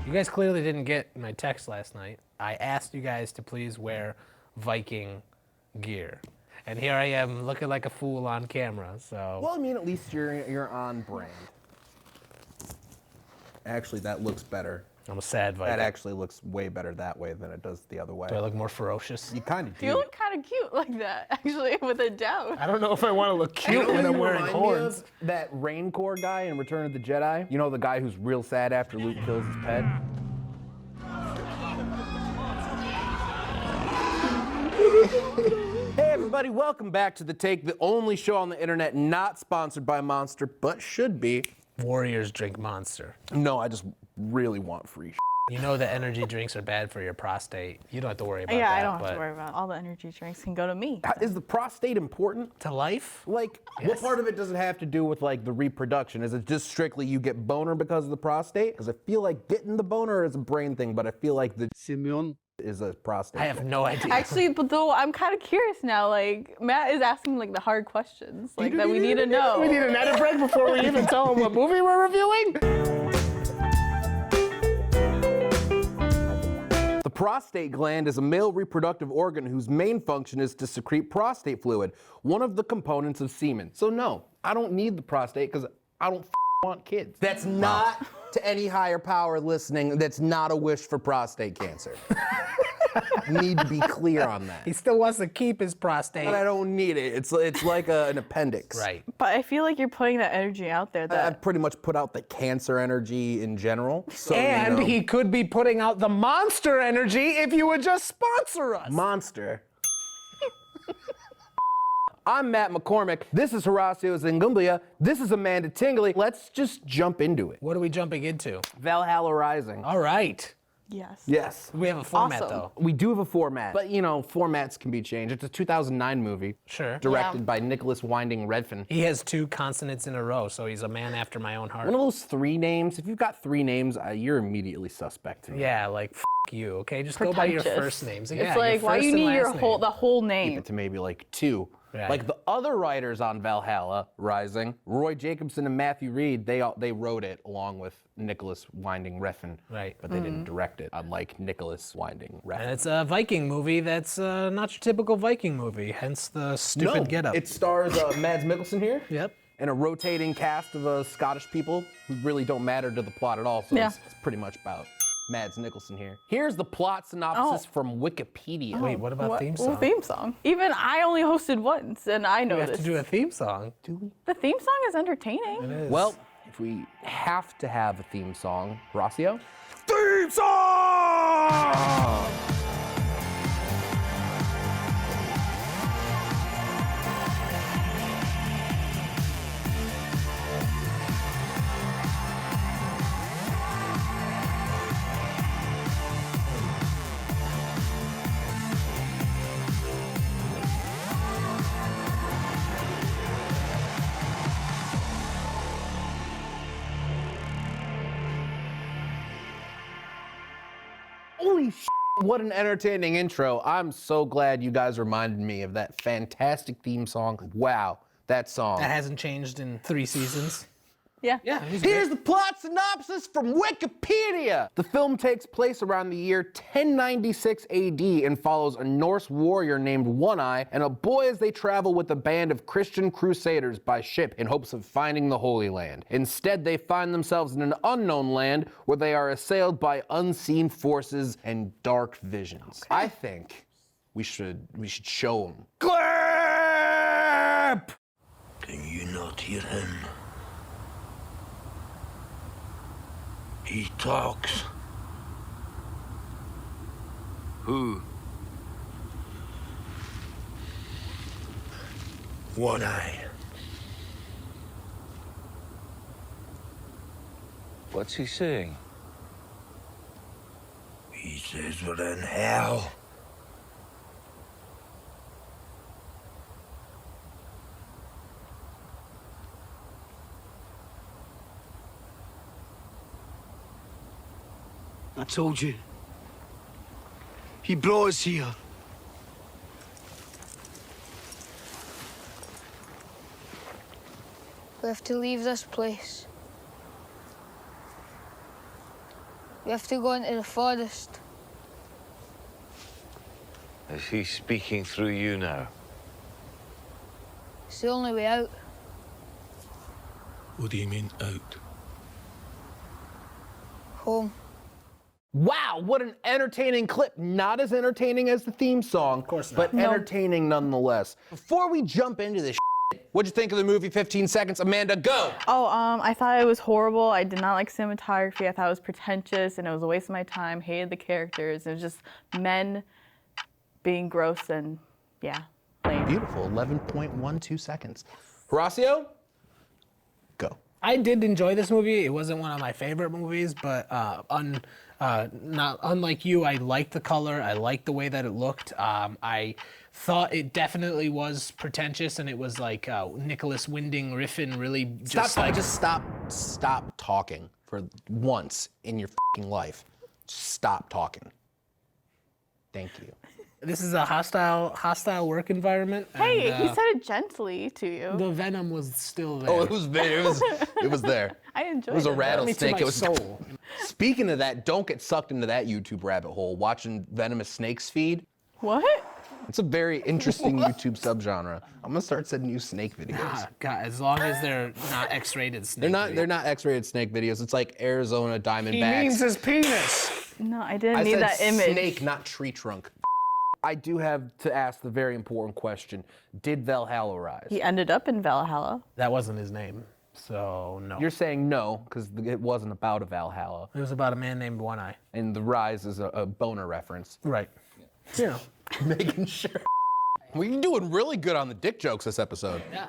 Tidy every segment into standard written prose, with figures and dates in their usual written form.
You guys clearly didn't get my text last night. I asked you guys to please wear Viking gear. And here I am looking like a fool on camera, so. Well, I mean, at least you're on brand. Actually, that looks better. I'm a sad Viking. That actually looks way better that way than it does the other way. Do I look more ferocious? You kind of do. You look kind of cute like that, actually, with a doubt. I don't know if I want to look cute when I'm wearing horns. That Raincore guy in Return of the Jedi. You know, the guy who's real sad after Luke kills his pet? Hey everybody, welcome back to The Take, the only show on the internet not sponsored by Monster, but should be. Warriors drink Monster. No, I just really want free shit. You know that energy drinks are bad for your prostate. You don't have to worry about that. Yeah, I don't have to worry about it. All the energy drinks can go to me. Is the prostate important? To life? Like, Yes. what part of it does it have to do with, like, the reproduction? Is it just strictly you get boner because of the prostate? Because I feel like getting the boner is a brain thing, but I feel like the Simeon is a prostate I have thing. no idea. Actually, but though, I'm kind of curious now. Like, Matt is asking, like, the hard questions, like, that we need to know. We need an edit break before we even tell them what movie we're reviewing? The prostate gland is a male reproductive organ whose main function is to secrete prostate fluid, one of the components of semen. So no, I don't need the prostate because I don't want kids. That's not, to any higher power listening, that's not a wish for prostate cancer. Need to be clear on that. He still wants to keep his prostate. But I don't need it. It's like an appendix. Right. But I feel like you're putting that energy out there that... I've pretty much put out the cancer energy in general. So, And you know, he could be putting out the monster energy if you would just sponsor us. Monster. I'm Matt McCormick. This is Horatiu Zglimbea. This is Amanda Tingley. Let's just jump into it. What are we jumping into? Valhalla Rising. All right. Yes. Yes. We have a format, Awesome. though. We do have a format, but you know, formats can be changed. It's a 2009 movie. Sure. Directed Yeah. by Nicolas Winding Refn. He has 2 consonants in a row, so he's a man after my own heart. One of those 3 names, if you've got 3 names, you're immediately suspect to me. Yeah, like, you, okay? Just go by your Pretentious. first names. It's Yeah, like, your why first you and need your last whole, name. the whole Keep name? it to maybe like 2. Right. Like the other writers on Valhalla Rising, Roy Jacobsen and Matthew Reed, they wrote it along with Nicolas Winding Refn. Right. But they didn't direct it, unlike Nicolas Winding Refn. And it's a Viking movie that's not your typical Viking movie, hence the stupid getup. It stars Mads Mikkelsen here. Yep. And a rotating cast of Scottish people who really don't matter to the plot at all. So Yeah. it's pretty much about Mads Mikkelsen here. Here's the plot synopsis from Wikipedia. Wait, what about theme song? Well, theme song. Even I only hosted once, and I know We have this. to do a theme song. Do we? The theme song is entertaining. It is. Well, if we have to have a theme song, Horacio? Theme song! Holy shit, what an entertaining intro. I'm so glad you guys reminded me of that fantastic theme song. Wow, that song. that hasn't changed in 3 seasons. Yeah. Yeah, he's Here's good. the plot synopsis from Wikipedia. The film takes place around the year 1096 AD and follows a Norse warrior named One-Eye and a boy as they travel with a band of Christian Crusaders by ship in hopes of finding the Holy Land. Instead, they find themselves in an unknown land where they are assailed by unseen forces and dark visions. I think we should show them. Clap! Can you not hear him? He talks. Who? One-Eye. What's he saying? He says we're in hell. I told you. He brought us here. We have to leave this place. We have to go into the forest. Is he speaking through you now? It's the only way out. What do you mean, out? Home. Wow, what an entertaining clip. Not as entertaining as the theme song, of course but not. entertaining nonetheless. Before we jump into this what'd you think of the movie 15 Seconds? Amanda, go! Oh, I thought it was horrible. I did not like cinematography. I thought it was pretentious and it was a waste of my time. Hated the characters. It was just men being gross and, yeah, lame. Beautiful, 11.12 seconds. Horacio, go. I did enjoy this movie. It wasn't one of my favorite movies, but not unlike you, I liked the color. I liked the way that it looked. I thought it definitely was pretentious, and it was like Nicolas Winding Refn really Stop talking for once in your fucking life. Stop talking. Thank you. This is a hostile work environment. Hey, and, he said it gently to you. the venom was still there. Oh, it was there. It was there. I enjoyed it. It was a Me rattlesnake. to my It was soul. Speaking of that, don't get sucked into that YouTube rabbit hole watching venomous snakes feed. What? It's a very interesting YouTube subgenre. I'm gonna start sending you snake videos. Ah, God, as long as they're not X-rated snake. They're not X-rated snake videos. It's like Arizona He Diamondbacks. means his penis. No, I didn't I need said that image. snake, not tree trunk. I do have to ask the very important question: did Valhalla rise? He ended up in Valhalla. That wasn't his name, so no. You're saying no because it wasn't about a Valhalla, It was about a man named One Eye. and the rise is a boner reference. Right. Yeah. Making sure. We're doing really good on the dick jokes this episode. Yeah.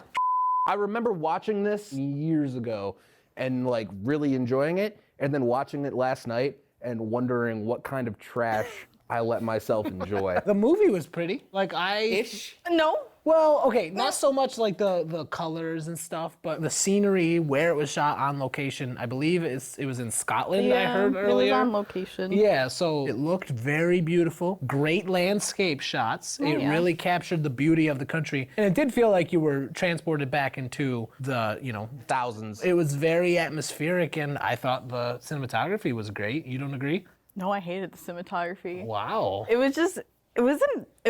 I remember watching this years ago and like really enjoying it, and then watching it last night and wondering what kind of trash I let myself enjoy. The movie was pretty. Like No. Well, okay, not so much like the colors and stuff, but the scenery, where it was shot on location. I believe it was in Scotland, I heard earlier. It was on location. Yeah, so it looked very beautiful. Great landscape shots. It yeah. really captured the beauty of the country. And it did feel like you were transported back into the, Thousands. it was very atmospheric, and I thought the cinematography was great. You don't agree? No, I hated the cinematography. Wow. It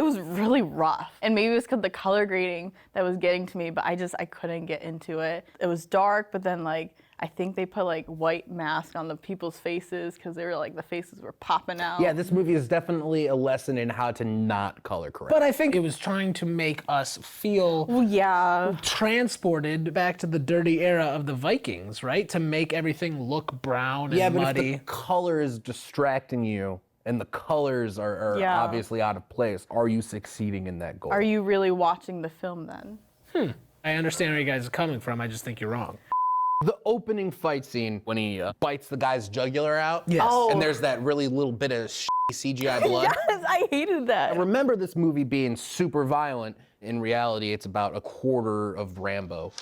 was really rough. And maybe it was because the color grading that was getting to me, but I couldn't get into it. It was dark, but then I think they put white mask on the people's faces because they were the faces were popping out. Yeah, this movie is definitely a lesson in how to not color correct. But I think it was trying to make us feel Well, yeah. transported back to the dirty era of the Vikings, right? To make everything look brown and yeah, but muddy. if the color is distracting you and the colors are Yeah. obviously out of place, are you succeeding in that goal? Are you really watching the film then? I understand where you guys are coming from. I just think you're wrong. The opening fight scene when he bites the guy's jugular out. Yes. Oh. And there's that really little bit of CGI blood. Yes, I hated that. I remember this movie being super violent. In reality, it's about a quarter of Rambo.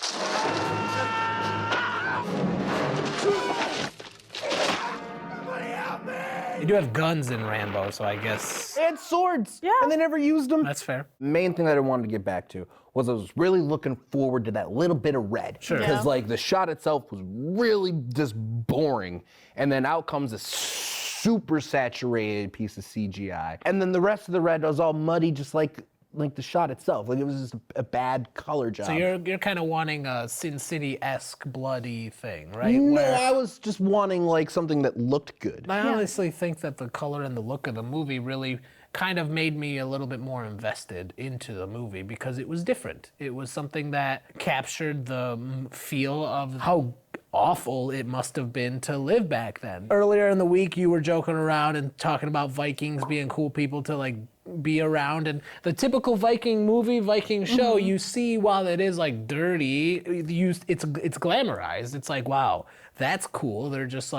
You do have guns in Rambo, so I guess They had swords. Yeah. And they never used them. that's fair. Main thing that I wanted to get back to was I was really looking forward to that little bit of red. Sure. Because Yeah. the shot itself was really just boring. And then out comes a super saturated piece of CGI. And then the rest of the red was all muddy, just like the shot itself. It was just a bad color job. So you're kind of wanting a Sin City-esque bloody thing, right? No, Where I was just wanting something that looked good. I honestly think that the color and the look of the movie really kind of made me a little bit more invested into the movie because it was different. It was something that captured the feel of how awful it must have been to live back then. Earlier in the week, you were joking around and talking about Vikings being cool people to be around, and the typical Viking movie, Viking show, you see while it is dirty, it's glamorized. It's wow, that's cool. They're just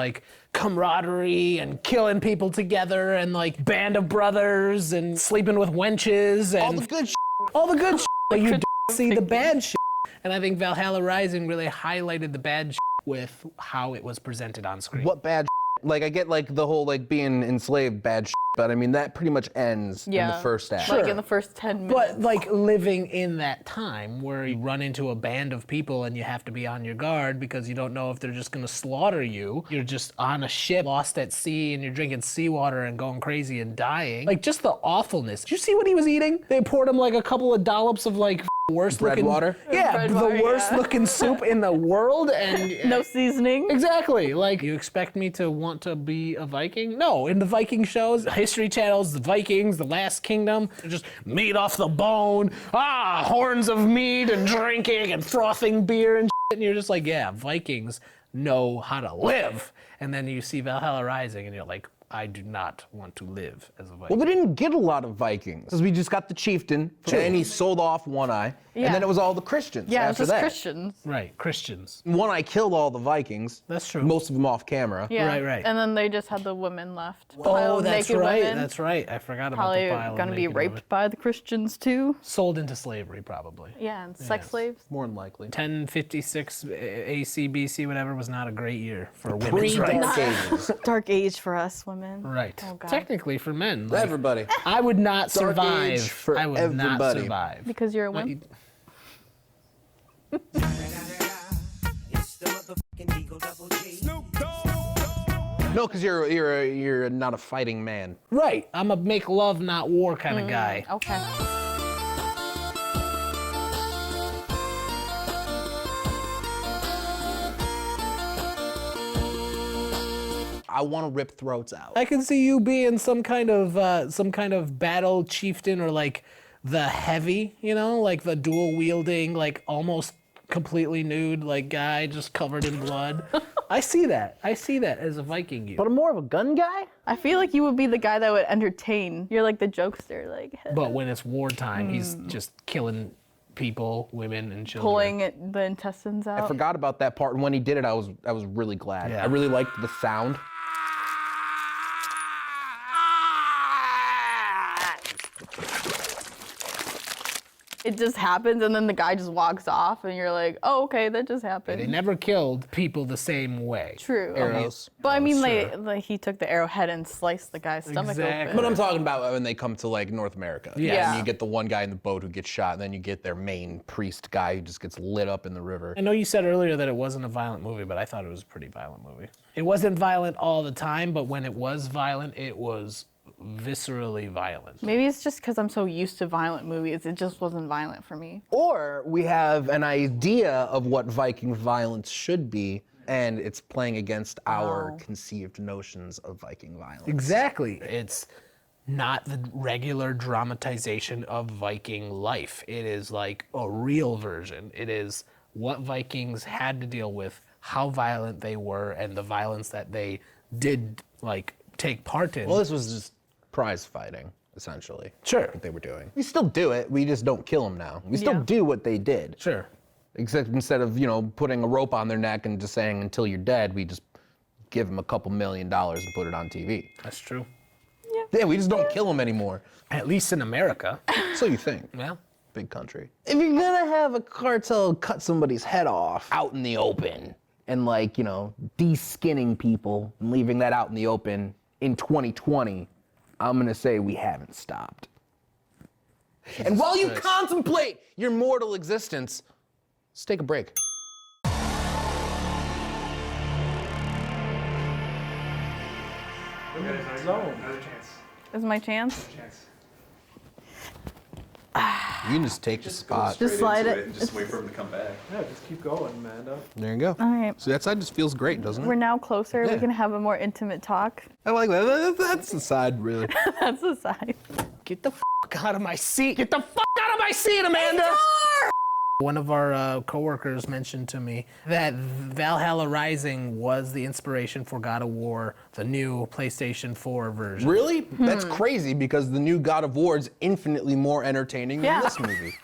camaraderie and killing people together and band of brothers and sleeping with wenches and All the good all the good shit, but you don't see the bad shit. And I think Valhalla Rising really highlighted the bad shit with how it was presented on screen. What bad I get the whole being enslaved bad But I mean, that pretty much ends in the first act. Like in the first 10 minutes. But like living in that time where you run into a band of people and you have to be on your guard because you don't know if they're just gonna slaughter you. You're just on a ship lost at sea and you're drinking seawater and going crazy and dying. Like just the awfulness. Did you see what he was eating? They poured him like a couple of dollops of like worst Bread looking water? Yeah, Bread the water, worst yeah. looking soup in the world and no seasoning. Exactly. Like, you expect me to want to be a Viking? No. In the Viking shows, History Channel's The Vikings, The Last Kingdom, they're just meat off the bone, horns of meat and drinking and frothing beer and shit. And you're just like, yeah, Vikings know how to live. And then you see Valhalla Rising and you're like, I do not want to live as a Viking. Well, we didn't get a lot of Vikings, because we just got the chieftain, and he sold off One Eye, and then it was all the Christians Yeah, after it's just that. Christians. Right, Christians. One Eye killed all the Vikings. That's true. Most of them off camera. Yeah. Right. And then they just had the women left. Oh, Pile of that's naked right. women. That's right. I forgot about Probably the pile of gonna be naked raped women. by the Christians too. Sold into slavery, probably. Yeah, and sex slaves. More than likely. 1056 AC, BC, whatever, was not a great year for women's rights. Pre-Dark Ages. Dark age for us women. Right. Oh, God. Technically for men. like, Everybody. I would not Dark survive. age for I would not everybody. survive. Because you're a wimp. No, because you're not a fighting man. Right. I'm a make love, not war kind of guy. Okay. I want to rip throats out. I can see you being some kind of battle chieftain or like the heavy, you know, like the dual wielding, like almost completely nude, like guy just covered in blood. I see that. I see that as a Viking you. But I'm more of a gun guy? I feel like you would be the guy that would entertain. You're like the jokester, like But when it's wartime, he's just killing people, women, and children. pulling the intestines out. I forgot about that part, and when he did it, I was really glad. Yeah. I really liked the sound. It just happens, and then the guy just walks off, and you're like, oh, okay, that just happened. They never killed people the same way. True. Arrows. But I mean, Sure. like he took the arrowhead and sliced the guy's stomach Exactly. open. But I'm talking about when they come to like North America. Yeah. And you get the one guy in the boat who gets shot, and then you get their main priest guy who just gets lit up in the river. I know you said earlier that it wasn't a violent movie, but I thought it was a pretty violent movie. It wasn't violent all the time, but when it was violent, it was viscerally violent. Maybe it's just because I'm so used to violent movies. It just wasn't violent for me. Or we have an idea of what Viking violence should be, and it's playing against our conceived notions of Viking violence. Exactly. It's not the regular dramatization of Viking life. It is like a real version. It is what Vikings had to deal with, how violent they were, and the violence that they did like take part in. Well, this was just prize fighting, essentially. Sure. What they were doing. We still do it, we just don't kill them now. We still Yeah. do what they did. Sure. Except instead of, putting a rope on their neck and just saying until you're dead, we just give them a couple $1 million and put it on TV. That's true. Yeah, we just don't kill them anymore. At least in America. So you think. Well, Big country. If you're gonna have a cartel cut somebody's head off out in the open and de-skinning people and leaving that out in the open in 2020, I'm gonna say we haven't stopped. And while you contemplate your mortal existence, let's take a break. Is my chance? You can just take the spot. Just slide it. Just wait for him to come back. Yeah, just keep going, Amanda. There you go. All right. So that side just feels great, doesn't it? We're now closer. Yeah. We can have a more intimate talk. I like that. That's the side, really. That's the side. get the out of my seat. Get the out of my seat, Amanda! One of our coworkers mentioned to me that Valhalla Rising was the inspiration for God of War, the new PlayStation 4 version. Really? That's crazy because the new God of War is infinitely more entertaining Yeah. than this movie.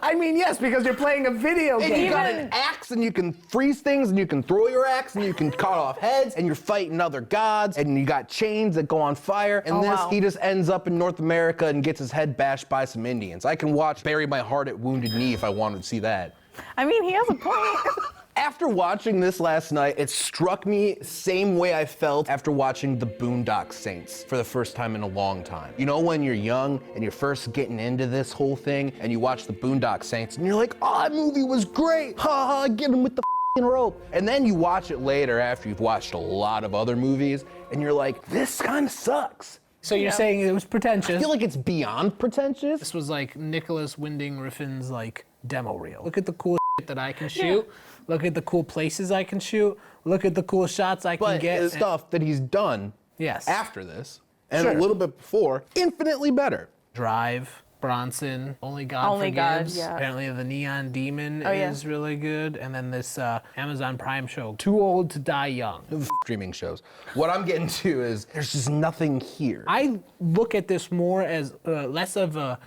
I mean, yes, because you're playing a video And game. you got an axe and you can freeze things and you can throw your axe and you can cut off heads and you're fighting other gods and you got chains that go on fire. And Oh, this, wow. he just ends up in North America and gets his head bashed by some Indians. I can watch Bury My Heart at Wounded Knee if I wanted to see that. I mean, he has a point. After watching this last night, it struck me same way I felt after watching The Boondock Saints for the first time in a long time. You know when you're young and you're first getting into this whole thing and you watch The Boondock Saints and you're like, oh, that movie was great. Ha ha, get him with the rope. And then you watch it later after you've watched a lot of other movies and you're like, this kind of sucks. So you're saying it was pretentious. I feel like it's beyond pretentious. This was like Nicolas Winding Refn's like demo reel. Look at the cool shit that I can shoot. Look at the cool places I can shoot. Look at the cool shots I can get. But stuff that he's done after this and a little bit before, infinitely better. Drive, Bronson, Only God Forgives. Apparently The Neon Demon is really good. And then this Amazon Prime show, Too Old to Die Young. Streaming shows. What I'm getting to is there's just nothing here. I look at this more as less of a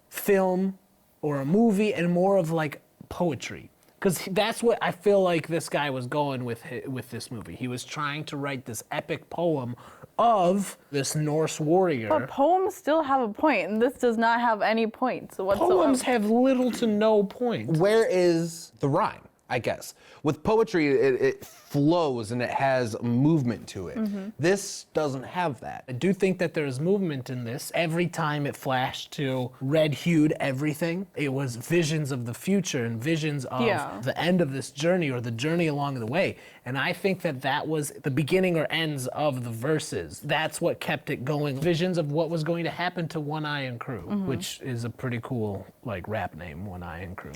film or a movie and more of like poetry. Because that's what I feel like this guy was going with this movie. He was trying to write this epic poem of this Norse warrior. But poems still have a point, and this does not have any points whatsoever. Poems have little to no point. Where is the rhyme, I guess? With poetry, it flows and it has movement to it. This doesn't have that. I do think that there's movement in this. Every time it flashed to red-hued everything, it was visions of the future and visions of the end of this journey or the journey along the way. And I think that that was the beginning or ends of the verses. That's what kept it going. Visions of what was going to happen to One Eye and Crew, which is a pretty cool like rap name, One Eye and Crew.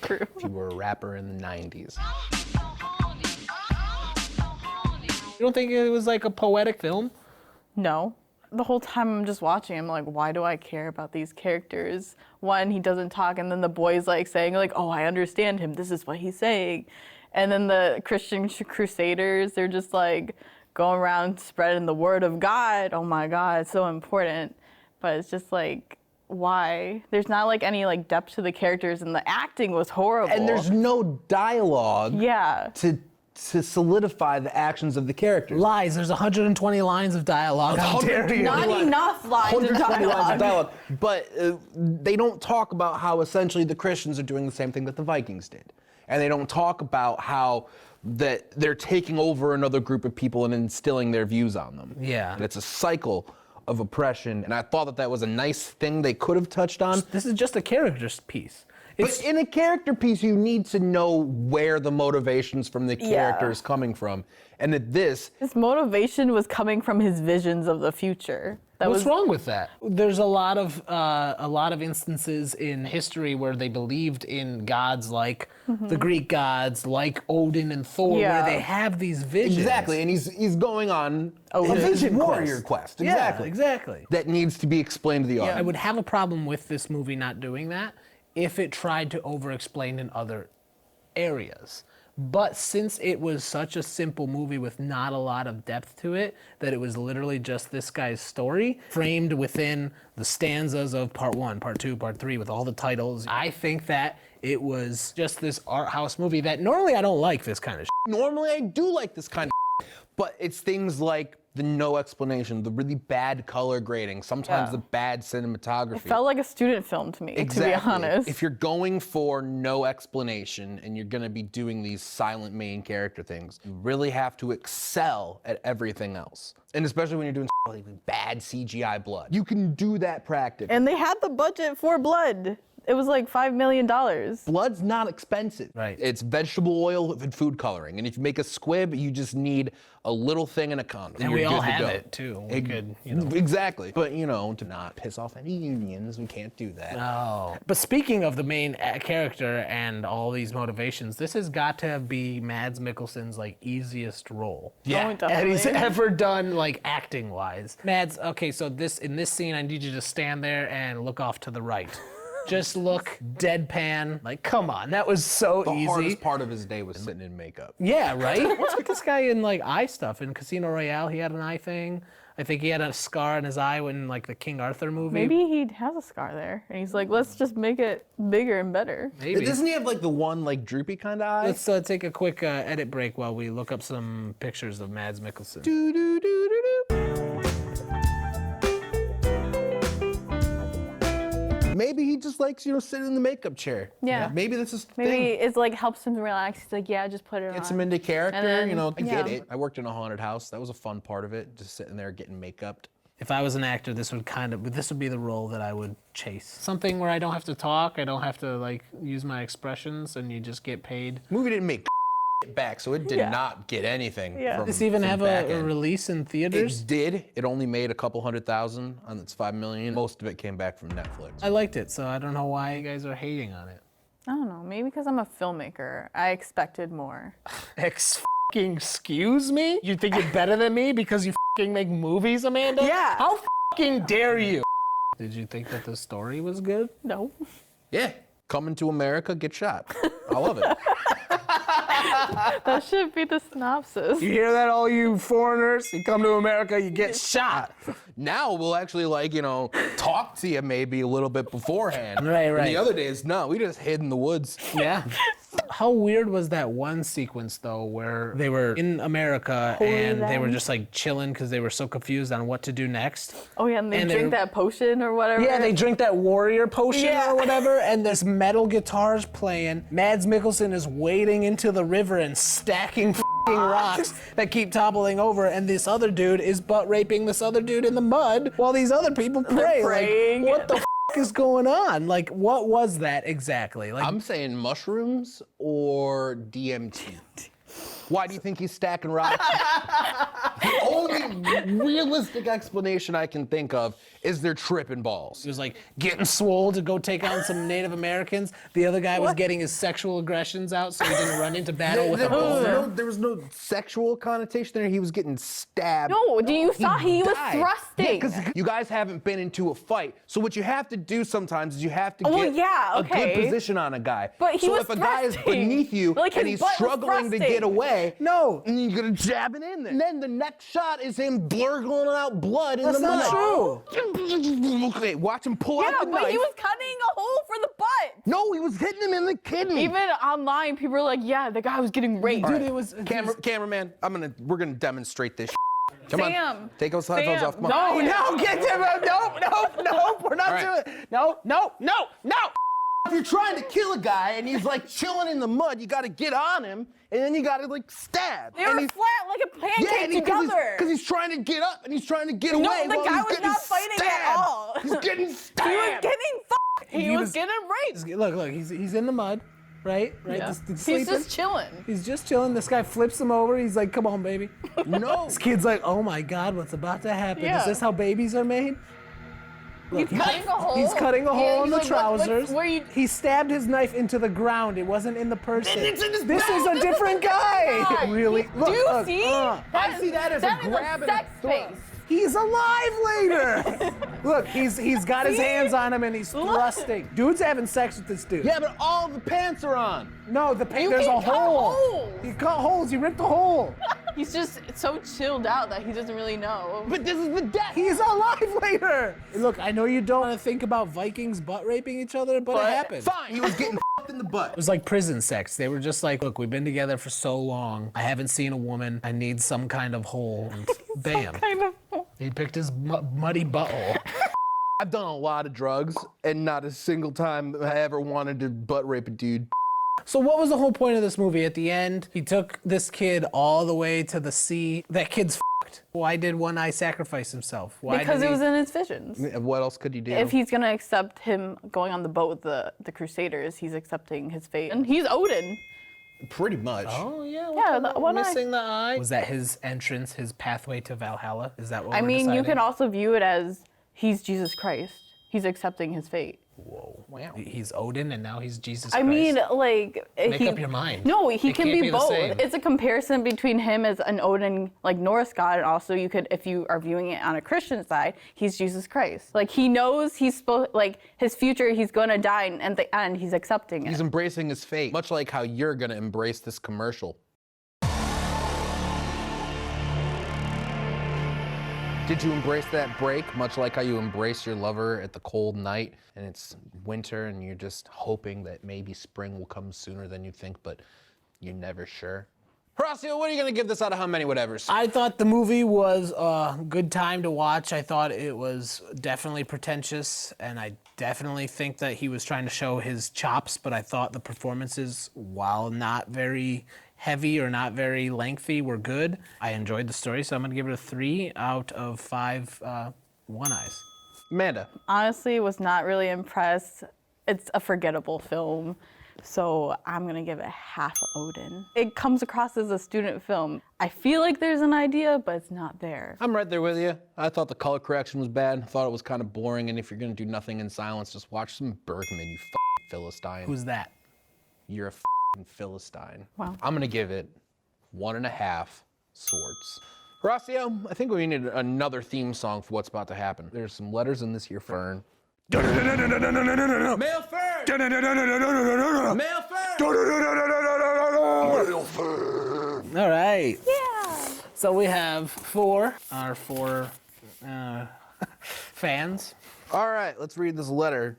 Crew. If you were a rapper in the 90s. You don't think it was like a poetic film? No. The whole time I'm just watching, I'm like, why do I care about these characters? One, he doesn't talk, and then the boy's like saying, like, oh, I understand him. This is what he's saying. And then the Christian Crusaders, they're just like going around spreading the word of God. Oh my God, it's so important. But it's just like, why? There's not like any like depth to the characters, and the acting was horrible. And there's no dialogue to solidify the actions of the characters. Lies. There's 120 lines of dialogue. How dare you? Not enough lines of 120 lines of dialogue. dialogue. But they don't talk about how essentially the Christians are doing the same thing that the Vikings did. And they don't talk about how that they're taking over another group of people and instilling their views on them. Yeah. And it's a cycle of oppression. And I thought that that was a nice thing they could have touched on. This is just a character's piece. But in a character piece, you need to know where the motivations from the character is coming from. And that his motivation was coming from his visions of the future. What's wrong with that? There's a lot of instances in history where they believed in gods like the Greek gods, like Odin and Thor, where they have these visions. Exactly, and he's going on a vision warrior quest. Exactly. Yeah, exactly. That needs to be explained to the audience. I would have a problem with this movie not doing that if it tried to over-explain in other areas. But since it was such a simple movie with not a lot of depth to it, that it was literally just this guy's story, framed within the stanzas of part 1, part 2, part 3, with all the titles, I think that it was just this art house movie that normally I don't like this kind of shit. Normally I do like this kind of shit, but it's things like the no explanation, the really bad color grading, sometimes the bad cinematography. It felt like a student film to me, to be honest. If you're going for no explanation and you're gonna be doing these silent main character things, you really have to excel at everything else. And especially when you're doing like bad CGI blood. You can do that practically. And they had the budget for blood. It was like $5 million. Blood's not expensive. Right. It's vegetable oil and food coloring. And if you make a squib, you just need a little thing and a condom. And we all have it too. We could, Exactly. But to not piss off any unions, we can't do that. No. But speaking of the main character and all these motivations, this has got to be Mads Mikkelsen's like easiest role. Yeah. That he's ever done like acting wise. Mads, okay, so in this scene, I need you to stand there and look off to the right. Just look deadpan. Like, come on, that was so easy. The hardest part of his day was sitting in makeup. Yeah, right? What's with this guy in like eye stuff? In Casino Royale, he had an eye thing. I think he had a scar in his eye in like the King Arthur movie. Maybe he has a scar there, and he's like, let's just make it bigger and better. Maybe. Doesn't he have like the one like droopy kind of eye? Let's take a quick edit break while we look up some pictures of Mads Mikkelsen. Maybe he just likes, sitting in the makeup chair. Yeah. Maybe this is Maybe thing. it's like helps him relax. He's like, yeah, just put it on. Gets him into character, And then, I get yeah. it. I worked in a haunted house. That was a fun part of it, just sitting there getting makeup. If I was an actor, this would be the role that I would chase. Something where I don't have to talk, I don't have to like use my expressions, and you just get paid. Movie didn't make back, so it did not get anything. Yeah. From, Does this even from have back a end. release in theaters? It did. It only made a couple 100,000 on its 5 million. Most of it came back from Netflix. I liked it, so I don't know why you guys are hating on it. I don't know. Maybe because I'm a filmmaker, I expected more. Excuse me? You think you're better than me because you make movies, Amanda? Yeah. How dare you? Did you think that the story was good? No. Yeah. Coming to America, get shot. I love it. That should be the synopsis. You hear that, all you foreigners? You come to America, you get shot. Now we'll actually talk to you maybe a little bit beforehand. Right. And the other days, no, we just hid in the woods. Yeah. How weird was that one sequence though, where they were in America and they were just like chilling because they were so confused on what to do next? Oh yeah, and they drink that potion or whatever. Yeah, they drink that warrior potion or whatever, and there's metal guitars playing. Mads Mikkelsen is wading into the river and stacking rocks that keep toppling over, and this other dude is butt raping this other dude in the mud while these other people pray. praying. Like, what the is going on? Like, what was that exactly? Like, I'm saying mushrooms or DMT. Why do you think he's stacking rocks? The only realistic explanation I can think of is they're tripping balls. he was like getting swole to go take on some Native Americans. The other guy was getting his sexual aggressions out so he didn't run into battle with a boulder. There was no sexual connotation there. He was getting stabbed. No, you saw he was died. thrusting. Yeah, because you guys haven't been into a fight. So what you have to do sometimes is you have to Oh, get yeah, a okay. good position on a guy. But he so was if a guy is thrusting. beneath you Like, his and he's butt was struggling to thrusting. get away, No. and you're gonna jab it in there. And then the next shot is him blurgling out blood in That's the not mud. true. Okay, watch him pull Yeah, out the but knife. he was cutting a hole for the butt. No, he was hitting him in the kidney. Even online, people were like, yeah, the guy was getting raped. Dude, it was Cameraman, we're gonna demonstrate this. Come on, Sam, take those headphones off. Come on. No, get him. Nope. We're not doing it. No. If you're trying to kill a guy and he's like chilling in the mud, you gotta get on him and then you gotta like stab. They and were he's- flat like a pancake together. Because he's trying to get up and he's trying to get No, away. the while guy he's was getting not fighting at stabbed. all. He's getting stabbed. He was getting He was getting raped. Look, he's in the mud, right? Yeah. Just He's sleeping. just chilling. He's just chilling. This guy flips him over. He's like, come on, baby. No. This kid's like, oh my God, what's about to happen? Yeah. Is this how babies are made? Look, He's cutting a hole. He's cutting a hole in the he's like, trousers. where you? He stabbed his knife into the ground. It wasn't in the person. It's in his This mouth. is a different guy. guy. Really? Do you see? I see that as a grab and a sex thrust. face. He's alive later. Look, he's got his hands on him and he's thrusting. Dude's having sex with this dude. Yeah, but all the pants are on. No, You there's can a cut hole. holes. He cut holes. He ripped a hole. He's just so chilled out that he doesn't really know. But this is the death. He's alive later. Look, I know you don't want to think about Vikings butt raping each other, but it happened. Fine, he was getting in the butt. It was like prison sex. They were just like, look, we've been together for so long. I haven't seen a woman. I need some kind of hole. And bam. He picked his muddy butthole. I've done a lot of drugs, and not a single time I ever wanted to butt rape a dude. So what was the whole point of this movie? At the end, he took this kid all the way to the sea. That kid's f***ed. Why did One Eye sacrifice himself? Why Because did it was he... in his visions. What else could you do? If he's gonna accept him going on the boat with the Crusaders, he's accepting his fate. And he's Odin. Pretty much. Oh, yeah. Yeah, the one eye. Missing the eye. Was that his entrance, his pathway to Valhalla? Is that what I we're mean, you deciding? can also view it as he's Jesus Christ. He's accepting his fate. Whoa. Wow. He's Odin and now he's Jesus I Christ. mean, like Make up your mind. No, he It can can't be be the both. same. It's a comparison between him as an Odin, like Norse god, and also you could, if you are viewing it on a Christian side, he's Jesus Christ. Like he knows he's supposed, like his future, he's gonna die, and at the end, he's accepting it. He's embracing his fate, much like how you're gonna embrace this commercial. Did you embrace that break, much like how you embrace your lover at the cold night and it's winter and you're just hoping that maybe spring will come sooner than you think, but you're never sure? Horatiu, what are you gonna give this out of how many whatevers? I thought the movie was a good time to watch. I thought it was definitely pretentious, and I definitely think that he was trying to show his chops, but I thought the performances, while not very heavy or not very lengthy, were good. I enjoyed the story, so I'm gonna give it a 3 out of 5 one-eyes. Amanda. Honestly, was not really impressed. It's a forgettable film, so I'm gonna give it half Odin. It comes across as a student film. I feel like there's an idea, but it's not there. I'm right there with you. I thought the color correction was bad. I thought it was kind of boring, and if you're gonna do nothing in silence, just watch some Bergman, you f***ing Philistine. Who's that? You're a f***ing Philistine. Wow. I'm gonna give it 1.5 swords. Horatiu, I think we need another theme song for what's about to happen. There's some letters in this here, Fern. Mailfern! Mailfern! All right. Yeah. So we have our four fans. All right, let's read this letter.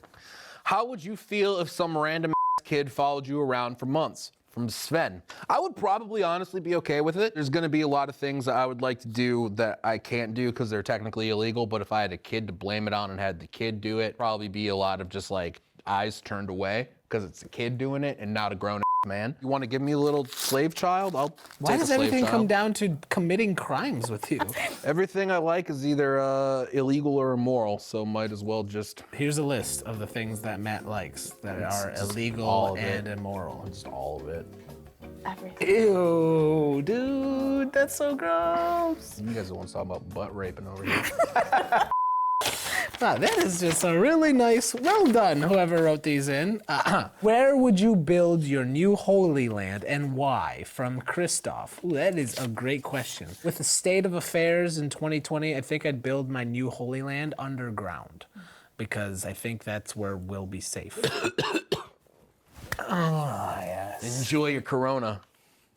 How would you feel if some random kid followed you around for months? From Sven. I would probably honestly be okay with it. There's gonna be a lot of things that I would like to do that I can't do because they're technically illegal, but if I had a kid to blame it on and had the kid do it, probably be a lot of just like eyes turned away because it's a kid doing it and not a grown man. You wanna give me a little slave child? I'll Why take does a slave everything come child. down to committing crimes with you? Everything I like is either illegal or immoral, so might as well just Here's a list of the things that Matt likes that are just all illegal of it. and immoral. just all of it. Everything. Ew, dude, that's so gross. You guys are the ones talking about butt raping over here. Wow, that is just a really nice, well done, whoever wrote these in. Where would you build your new Holy Land and why? From Christoph. Ooh, that is a great question. With the state of affairs in 2020, I think I'd build my new Holy Land underground because I think that's where we'll be safe. Oh, yes. Enjoy your Corona,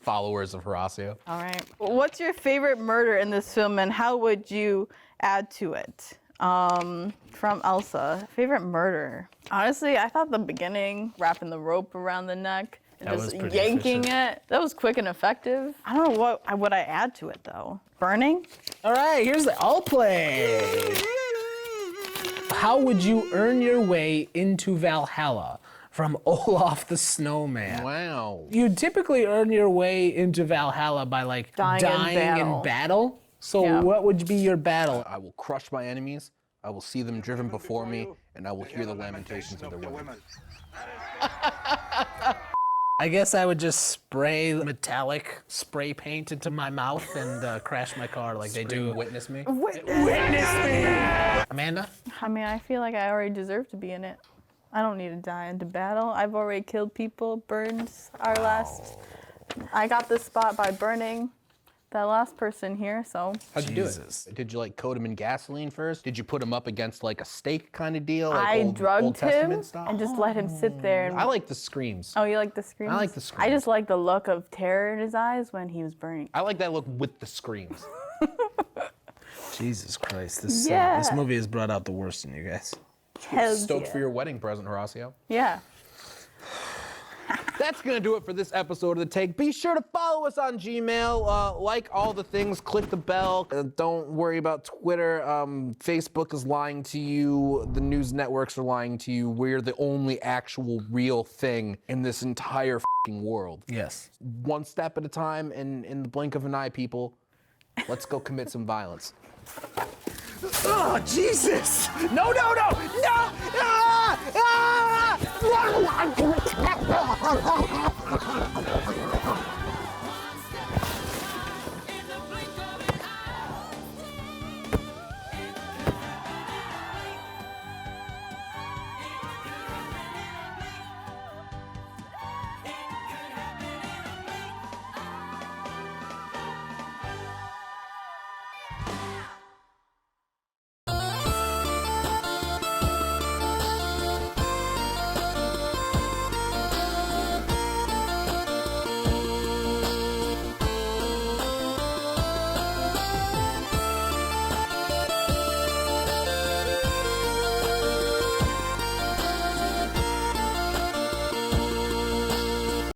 followers of Horatiu. All right. What's your favorite murder in this film, and how would you add to it? From Elsa. Favorite murder. Honestly, I thought the beginning, wrapping the rope around the neck, and That just was pretty yanking efficient. it. That was quick and effective. I don't know what would I add to it though. Burning? All right, here's the all play. How would you earn your way into Valhalla? From Olaf the Snowman. Wow. You typically earn your way into Valhalla by like Dying in battle. So Yeah. what would be your battle? I will crush my enemies. I will see them driven before me, and I will hear the lamentations of their women. I guess I would just spray metallic spray paint into my mouth and crash my car like they do. Witness me. Amanda? I mean, I feel like I already deserve to be in it. I don't need to die into battle. I've already killed people, burned our last. I got this spot by burning that last person here, so. How'd you do it? Did you like coat him in gasoline first? Did you put him up against like a stake kind of deal? Like I old drugged him Testament style? and just let him sit there. And, I like the screams. oh, you like the screams? I like the I screams. just like the look of terror in his eyes when he was burning. I like that look with the screams. Jesus Christ, this Yeah. movie has brought out the worst in you guys. Hell Stoked yeah. for your wedding present, Horatiu. Yeah. That's gonna do it for this episode of The Take. Be sure to follow us on Gmail, like all the things, click the bell. Don't worry about Twitter. Facebook is lying to you. The news networks are lying to you. We're the only actual real thing in this entire f***ing world. Yes. One step at a time, and in the blink of an eye, people, let's go commit some violence. Oh, Jesus! No, no, no! No! Ah! Ah!